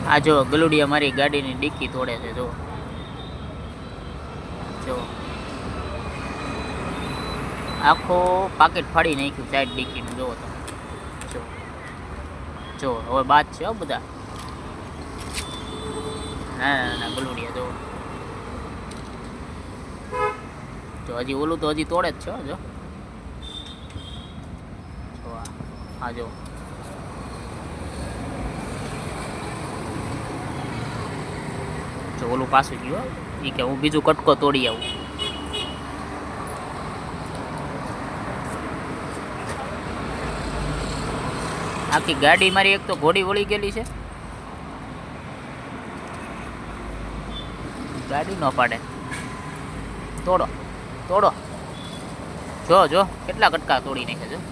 આ જો ગલુડિયા મારી ગાડીની ડિક્કી તોડે છે જો જો આખો પાકેટ ફાડી નાખ્યું સાઈડ ડિક્કીનું જોવો તમે જો જો હવે બાદ છે બધા ના ગલુડિયા જો જો હજી ઓલું તો હજી તોડે જ છે જો હા જો ઓલું પાછું ગયું એ કે હું બીજું કટકો તોડી આવું આખી ગાડી મારી એક તો ઘોડી વળી ગયેલી છે ગાડી ન પાડે તોડો તોડો જો જો કેટલા કટકા તોડી નાખે છે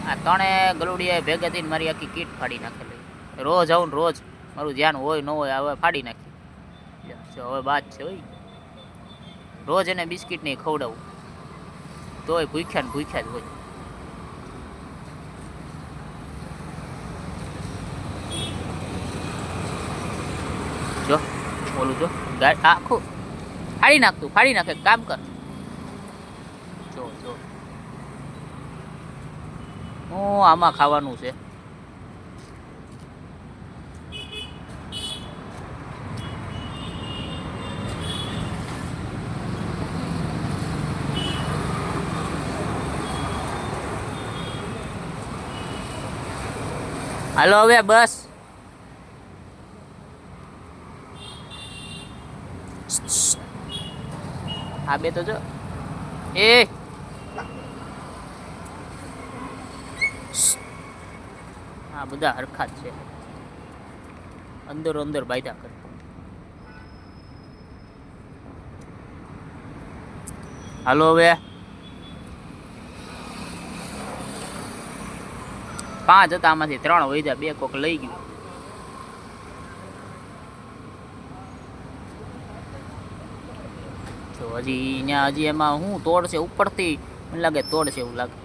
આ ત્રણે ગલુડિયા ભેગા થઈને મારી આખી કીટ ફાડી નાખેલી રોજ આવું ને રોજ મારું ધ્યાન હોય ન હોય હવે ફાડી નાખી જો હવે બાદ છે હોય રોજ એને બિસ્કિટ નહીં ખવડાવું તોય ભૂખ્યા ને ભૂખ્યા જ હોય જો બોલું જો આખું ફાડી નાખતું ફાડી નાખે કામ કર જો જો હું આમાં ખાવાનું છે હાલો હવે બસ આ બે તો જો એ આ બધા હરખા જ છે અંદર અંદર બાયદા કરે હાલો હવે 5 હતા આમાંથી 3 વૈધા 2 કોક લઈ ગયું તો હજી ત્યાં હજી એમાં હું તોડશે ઉપરથી મને લાગે તોડશે એવું લાગે